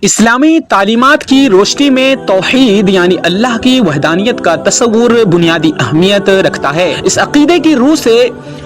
اسلامی تعلیمات کی روشنی میں توحید یعنی اللہ کی وحدانیت کا تصور بنیادی اہمیت رکھتا ہے۔ اس عقیدے کی روح سے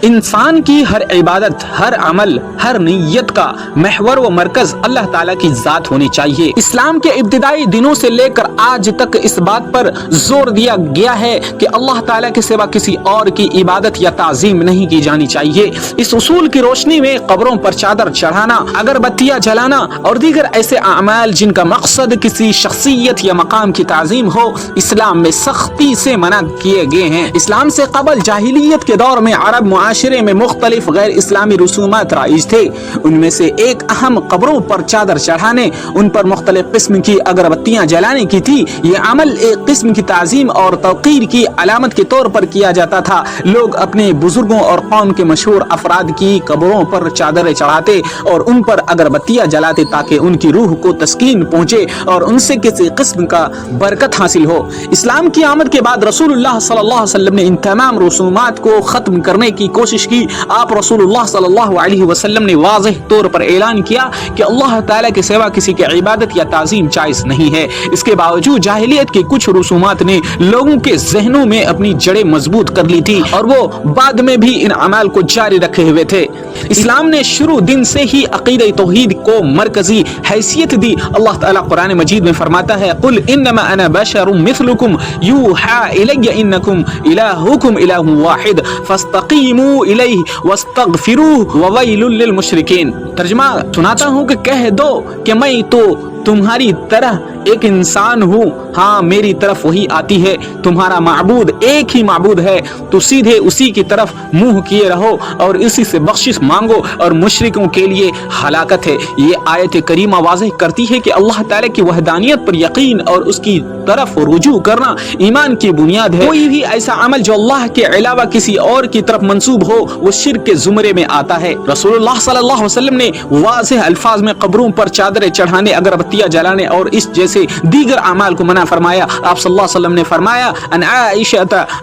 انسان کی ہر عبادت، ہر عمل، ہر نیت کا محور و مرکز اللہ تعالیٰ کی ذات ہونی چاہیے۔ اسلام کے ابتدائی دنوں سے لے کر آج تک اس بات پر زور دیا گیا ہے کہ اللہ تعالیٰ کے سوا کسی اور کی عبادت یا تعظیم نہیں کی جانی چاہیے۔ اس اصول کی روشنی میں قبروں پر چادر چڑھانا، اگربتیاں جلانا اور دیگر ایسے اعمال جن کا مقصد کسی شخصیت یا مقام کی تعظیم ہو، اسلام میں سختی سے منع کیے گئے ہیں۔ اسلام سے قبل جاہلیت کے دور میں عرب معاشرے میں مختلف غیر اسلامی رسومات رائج تھے۔ ان میں سے ایک اہم قبروں پر چادر چڑھانے، ان پر مختلف قسم کی اگربتیاں جلانے کی تھی۔ یہ عمل ایک قسم کی تعظیم اور توقیر کی علامت کے طور پر کیا جاتا تھا۔ لوگ اپنے بزرگوں اور قوم کے مشہور افراد کی قبروں پر چادریں چڑھاتے اور ان پر اگربتیاں جلاتے تاکہ ان کی روح کو تسکین پہنچے اور ان سے کسی قسم کا برکت حاصل ہو۔ اسلام کی آمد کے بعد رسول اللہ صلی اللہ علیہ وسلم نے ان تمام رسومات کو ختم کرنے کی کوشش کی۔ آپ رسول اللہ صلی اللہ علیہ وسلم نے واضح طور پر اعلان کیا کہ اللہ تعالیٰ کے سوا کسی کی عبادت یا تعظیم جائز نہیں ہے۔ اس کے باوجود جاہلیت کی کچھ رسومات نے لوگوں کے ذہنوں میں اپنی جڑیں مضبوط کر لی تھی اور وہ بعد میں بھی ان اعمال کو جاری رکھے ہوئے تھے۔ اسلام نے شروع دن سے ہی عقیدہ توحید کو مرکزی حیثیت دی۔ اللہ تعالیٰ قرآن مجید میں فرماتا ہے قل انما انا بشر مثلکم یوحى الی انکم الہکم الہ واحد فاستقیموا الیہ واستغفروہ وویل للمشرکین۔ ترجمہ سناتا ہوں کہ کہہ دو کہ میں تو تمہاری طرح ایک انسان ہوں، ہاں میری طرف وہی آتی ہے، تمہارا معبود ایک ہی معبود ہے، تو سیدھے اسی کی طرف منہ کیے رہو اور اسی سے بخشش مانگو اور مشرکوں کے لیے ہلاکت ہے۔ یہ آیت کریمہ واضح کرتی ہے کہ اللہ تعالیٰ کی وحدانیت پر یقین اور اس کی طرف رجوع کرنا ایمان کی بنیاد ہے۔ کوئی بھی ایسا عمل جو اللہ کے علاوہ کسی اور کی طرف منسوب ہو وہ شرک کے زمرے میں آتا ہے۔ رسول اللہ صلی اللہ علیہ وسلم نے واضح الفاظ میں قبروں پر چادریں چڑھانے، اگربتیاں جلانے اور اس جیسے دیگر اعمال کو منع فرمایا۔ آپ صلی اللہ علیہ وسلم نے فرمایا ان عائشہ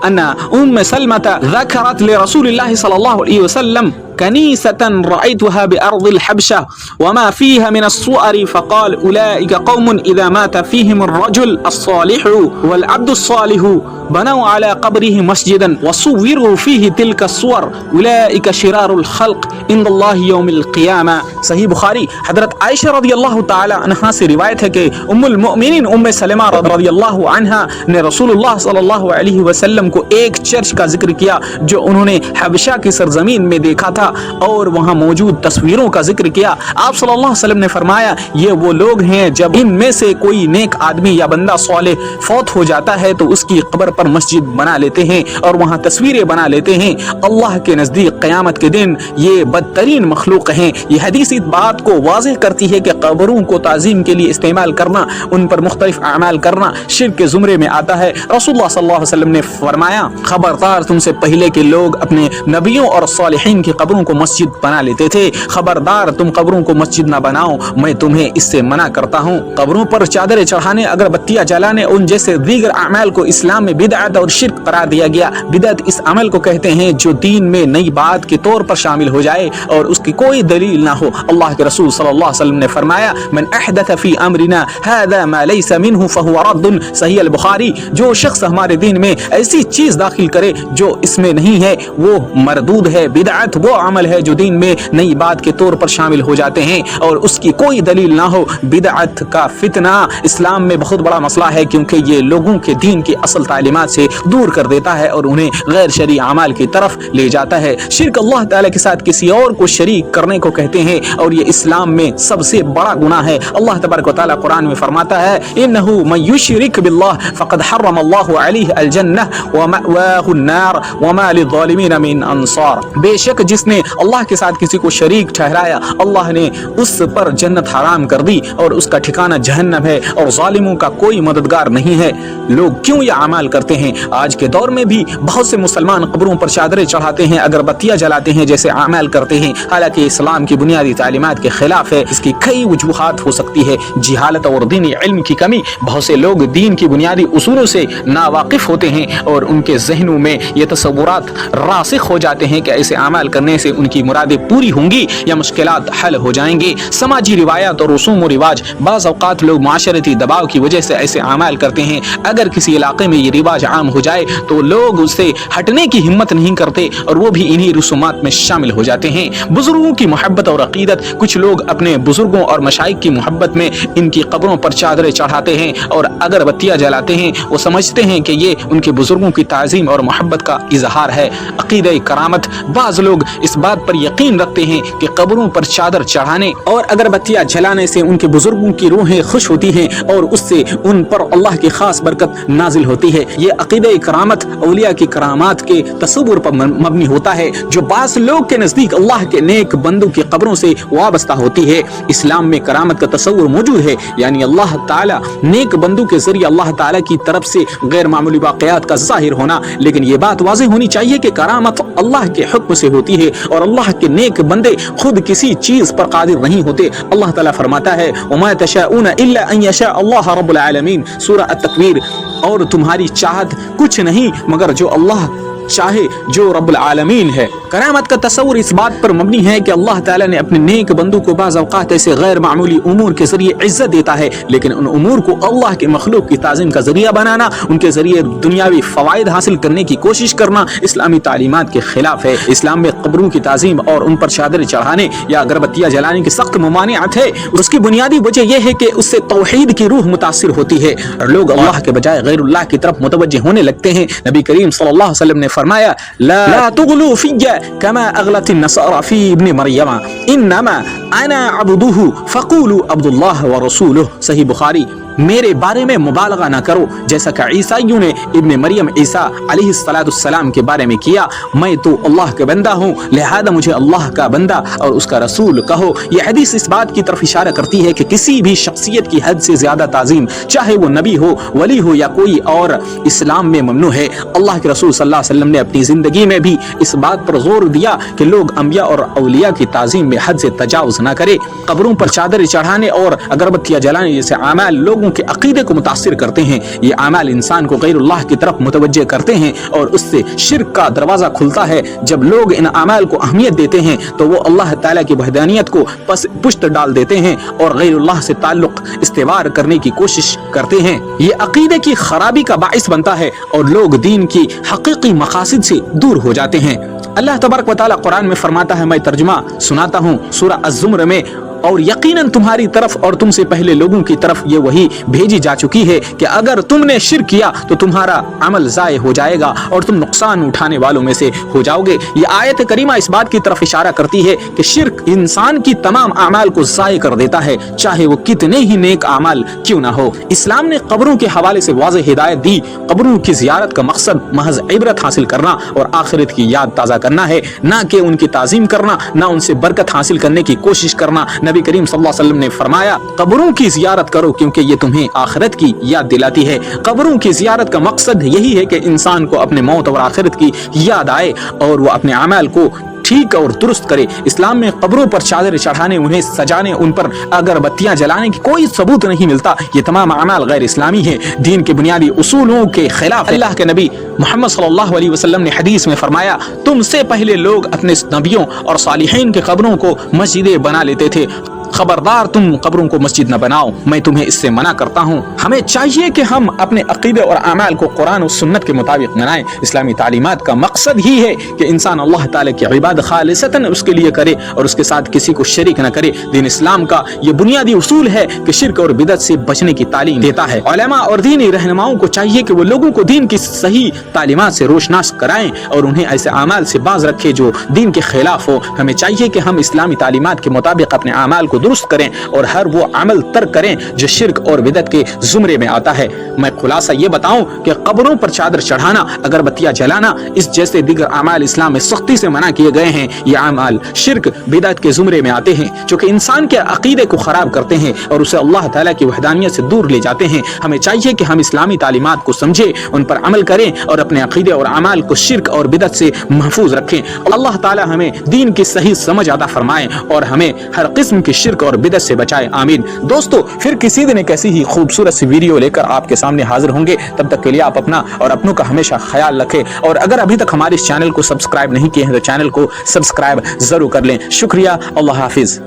ان ام سلمۃ ذکرت لرسول اللہ صلی اللہ علیہ وسلم كنيسة رأيتها بأرض الحبشة وما فيها من الصور فقال أولئك قوم إذا مات فيهم الرجل الصالح والعبد الصالح بنوا على قبره مسجدا وصوروا فيه تلك الصور أولئك شرار الخلق عند الله يوم القيامة۔ صحیح بخاری حضرت عائشہ رضی اللہ تعالی عنہا سے روایت ہے کہ ام المؤمنین ام سلمہ رضی اللہ عنہا نے رسول اللہ صلی اللہ علیہ وسلم کو ایک چرچ کا ذکر کیا جو انہوں نے حبشہ کی سرزمین میں دیکھا تھا اور وہاں موجود تصویروں کا ذکر کیا۔ آپ صلی اللہ علیہ وسلم نے فرمایا یہ وہ لوگ ہیں جب ان میں سے کوئی نیک آدمی یا بندہ صالح فوت ہو جاتا ہے تو اس کی قبر پر مسجد بنا لیتے ہیں اور وہاں تصویریں بنا لیتے ہیں۔ اللہ کے نزدیک قیامت کے دن یہ بدترین مخلوق ہیں۔ یہ حدیث اس بات کو واضح کرتی ہے کہ قبروں کو تعظیم کے لیے استعمال کرنا، ان پر مختلف اعمال کرنا شرک کے زمرے میں آتا ہے۔ رسول اللہ صلی اللہ علیہ وسلم نے فرمایا خبردار تم سے پہلے کے لوگ اپنے نبیوں اور صالحین کی قبروں کو مسجد بنا لیتے تھے، خبردار تم قبروں کو مسجد نہ بناؤ، میں تمہیں اس سے منع کرتا ہوں۔ قبروں پر چادریں چڑھانے، اگربتیاں جلانے، ان جیسے دیگر اعمال کو اسلام میں بدعت اور شرک قرار دیا گیا۔ بدعت اس عمل کو کہتے ہیں جو دین میں نئی بات کے طور پر شامل ہو جائے اور اس کی کوئی دلیل نہ ہو۔ اللہ کے رسول صلی اللہ علیہ وسلم نے فرمایا من احدث فی امرنا هذا ما ليس منه فهو رد۔ صحیح البخاری جو شخص ہمارے دین میں ایسی چیز داخل کرے جو اس میں نہیں ہے وہ مردود ہے۔ بدعت وہ عمل ہے جو دین میں نئی بات کے طور پر شامل ہو جاتے ہیں اور اس کی کوئی دلیل نہ ہو۔ بدعت کا فتنہ اسلام میں بہت بڑا مسئلہ ہے کیونکہ یہ لوگوں کے دین کی اصل تعلیمات سے دور کر دیتا ہے اور انہیں غیر شرعی اعمال کی طرف لے جاتا ہے۔ شرک اللہ تعالیٰ کے ساتھ کسی اور کو شریک کرنے کو کہتے ہیں اور یہ اسلام میں سب سے بڑا گناہ ہے۔ اللہ تبارک و تعالیٰ قرآن میں فرماتا ہے انہ من یشرک باللہ فقد حرم اللہ علیہ الجنہ ومأواہ النار وما للظالمین من انصار۔ بے شک جس نے اللہ کے ساتھ کسی کو شریک ٹھہرایا اللہ نے اس پر جنت حرام کر دی اور اس کا ٹھکانہ جہنم ہے اور ظالموں کا کوئی مددگار نہیں ہے۔ لوگ کیوں یہ اعمال کرتے ہیں؟ آج کے دور میں بھی بہت سے مسلمان قبروں پر چادریں چڑھاتے ہیں، اگربتیاں جلاتے ہیں جیسے اعمال کرتے ہیں، حالانکہ اسلام کی بنیادی تعلیمات کے خلاف ہے۔ اس کی کئی وجوہات ہو سکتی ہے، جہالت اور دینی علم کی کمی۔ بہت سے لوگ دین کی بنیادی اصولوں سے ناواقف ہوتے ہیں اور ان کے ذہنوں میں یہ تصورات راسخ ہو جاتے ہیں کہ ایسے اعمال کرنے سے से उनकी मुरादें पूरी होंगी या मुश्किलात हल हो जाएंगे। समाजी रिवायात और रसूम और रिवाज, बाज़ औक़ात लोग माशरती दबाव की वजह से ऐसे अमाल करते हैं। अगर किसी इलाके में ये रिवाज आम हो जाए तो लोग उससे हटने की हिम्मत नहीं करते और वो भी इन्हीं रसूमात में शामिल हो जाते हैं। बुजुर्गों की मोहब्बत और अकीदत, कुछ लोग अपने बुजुर्गों और मशाइख की मोहब्बत में इनकी कब्रों पर चादरें चढ़ाते हैं और अगरबत्तियां जलाते हैं। वो समझते हैं कि ये उनके बुजुर्गों की ताज़ीम और मोहब्बत का इजहार है। अकीदे करामत, बाज़ लोग इस बात पर यकीन रखते हैं कि कब्रों पर चादर चढ़ाने और अगरबत्तियां जलाने से उनके बुजुर्गों की रूहें खुश होती हैं और उससे उन पर अल्लाह की खास बरकत नाजिल होती है। ये अकीदे करामत औलिया की करामात के तसव्वुर पर मबनी होता है, जो बाज़ लोग के नज़दीक अल्लाह के नेक बंदों की कब्रों से वाबस्ता होती है। इस्लाम में करामत का तसव्वुर मौजूद है, यानी अल्लाह ताला नेक बंदों के जरिए अल्लाह ताला की तरफ से गैर मामूली वाक़यात का ज़ाहिर होना। लेकिन ये बात वाज़ेह होनी चाहिए कि करामत अल्लाह के हुक्म से होती है और अल्लाह के नेक बंदे खुद किसी चीज पर कादिर नहीं होते। अल्लाह ताला फरमाता है वमा तशाऊना इल्ला अन यशा अल्लाह रब्बुल आलमीन, सूरह अत-तकवीर, और तुम्हारी चाहत कुछ नहीं मगर जो अल्लाह चाहे, जो रब्बुल आलमीन है। करामत का तस्वुर इस बात पर मबनी है कि अल्लाह ताला ने अपने नेक बंदों को बाज़ औक़ात ऐसे गैर मामूली उमूर के जरिए इज्जत देता है, लेकिन उन उमूर को अल्लाह के मखलूक की ताज़ीम का जरिया बनाना, उनके जरिए दुनियावी फ़वाइद हासिल करने की कोशिश करना इस्लामी तालीमात के खिलाफ है। इस्लाम में कब्रों की ताज़ीम और उन पर चादर चढ़ाने या अगरबत्तियाँ जलाने की सख्त ममानियत है। उसकी बुनियादी वजह यह है कि उससे तौहीद की रूह मुतासिर होती है और लोग अल्लाह के बजाय गैरुल्लाह की तरफ मुतवज्जे होने लगते हैं। नबी करीम सल्लल्लाहु अलैहि वसल्लम ने फरमाया, ला तुगलू फिय्या कमा अगलत नसरा फी इब्न मरियम इन्नमा अना अब्दुहु फक़ूलू अब्दुल्लाह व रसूलुहु। सही बुखारी। मेरे बारे में मुबालगा ना करो जैसा कि ईसाइयों ने इब्न मरियम ईसा अलैहिस्सलाम के बारे में किया। मैं तो अल्लाह का बंदा हूँ, लिहाजा मुझे अल्लाह का बंदा और उसका रसूल कहो। यह हदीस इस बात की तरफ इशारा करती है कि किसी भी शख्सियत की हद से ज्यादा ताज़ीम, चाहे वो नबी हो, वली हो या कोई और, इस्लाम में ममनू है। अल्लाह के रसूल सल्लल्लाहु अलैहि वसल्लम ने अपनी जिंदगी में भी इस बात पर जोर दिया कि लोग अंबिया और औलिया की ताज़ीम में हद से तजावुज न करे। कब्रों पर चादर चढ़ाने और अगरबत्तियाँ जलाने जैसे अमाल लोगों के अकीदे को मुतासिर करते हैं। ये अमाल इंसान को गैरुल्लाह की तरफ मुतवज्जे करते हैं और उससे शिर्क का दरवाजा खुलता है। जब लोग इन अमाल को अहमियत देते हैं तो वो अल्लाह ताला की वहदानियत को पुष्ट डाल देते हैं और गैरुल्लाह से ताल्लुक इस्तेवार करने की कोशिश करते हैं। ये अकीदे की खराबी का बाइस बनता है और लोग दीन की हकीकी मकासिद से दूर हो जाते हैं। अल्लाह तबारक व तआला कुरान में फरमाता है, मैं तर्जुमा सुनाता हूँ सूरह अज़्ज़ुमर में, और यकीनन तुम्हारी तरफ और तुमसे पहले लोगों की तरफ ये वही भेजी जा चुकी है कि अगर तुमने शिर्क किया तो तुम्हारा अमल ज़ाय हो जाएगा और तुम नुकसान उठाने वालों में से हो जाओगे। ये आयत करीमा इस बात की तरफ इशारा करती है कि शिर्क इंसान की तमाम अमाल को ज़ाय कर देता है, चाहे वो कितने ही नेक अमाल क्यों ना हो। इस्लाम ने कब्रों के हवाले से वाज़ेह हिदायत दी। कब्रों की ज़ियारत का मकसद महज इबरत हासिल करना और आखिरत की याद ताज़ा करना है, ना कि उनकी ताज़ीम करना, ना उनसे बरकत हासिल करने की कोशिश करना। नबी करीम सल्लल्लाहु अलैहि वसल्लम ने फरमाया, कब्रों की ज़ियारत करो क्योंकि ये तुम्हें आखिरत की याद दिलाती है। कब्रों की ज़ियारत का मकसद यही है कि इंसान को अपने मौत और आखिरत की याद आए और वो अपने अमाल को ठीक और दुरुस्त करे। इस्लाम में कब्रों पर चादर चढ़ाने, उन्हें सजाने, उन पर अगरबत्तियां जलाने की कोई सबूत नहीं मिलता। ये तमाम अमाल गैर इस्लामी है, दीन के बुनियादी उसूलों के खिलाफ। अल्लाह के नबी मोहम्मद सल्लल्लाहु अलैहि वसल्लम ने हदीस में फरमाया, तुमसे पहले लोग अपने नबियों और सालिहीन के कब्रों को मस्जिदें बना लेते थे, खबरदार तुम कब्रों को मस्जिद न बनाओ, मैं तुम्हें इससे मना करता हूँ। हमें चाहिए कि हम अपने अकीदे और अमाल को कुरान और सुन्नत के मुताबिक बनाएं। इस्लामी तालीमात का मकसद ही है कि इंसान अल्लाह ताला की इबादत खालिसतन उसके लिए करे और उसके साथ किसी को शरीक न करे। दीन इस्लाम का ये बुनियादी उसूल है कि शिर्क और बिदअत से बचने की तालीम देता है। उलमा और दीनी रहनुमाओं को चाहिए कि वो लोगों को दीन की सही तालीमात से रोशनास कराएं और उन्हें ऐसे अमाल से बाज रखे जो दीन के खिलाफ हो। हमें चाहिए कि हम इस्लामी तालीमात के मुताबिक अपने अमाल को दुरुस्त करें और हर वो अमल तर्क करें जो शिर्क और बिदअत के जुमरे में आता है। मैं खुलासा ये बताऊं कि कब्रों पर चादर चढ़ाना, अगरबत्तियां जलाना, इस जैसे दीगर अमाल इस्लाम में सख्ती से मना किए गए हैं। ये अमाल शिर्क बिदअत के जुमरे में आते हैं जो कि इंसान के अकीदे को खराब करते हैं और उसे अल्लाह ताला की वहदानियत से दूर ले जाते हैं। हमें चाहिए कि हम इस्लामी तालीमात को समझें, उन पर अमल करें और अपने अकीदे और अमाल को शिर्क और बिदअत से महफूज रखें। अल्लाह ताला हमें दीन की सही समझ अता फरमाए और हमें हर किस्म की شرک اور بدعت سے بچائے، آمین۔ دوستو پھر کسی دن ایک ایسی ہی خوبصورت سی ویڈیو لے کر آپ کے سامنے حاضر ہوں گے، تب تک کے لیے آپ اپنا اور اپنوں کا ہمیشہ خیال رکھیں، اور اگر ابھی تک ہمارے اس چینل کو سبسکرائب نہیں کیے ہیں تو چینل کو سبسکرائب ضرور کر لیں۔ شکریہ، اللہ حافظ۔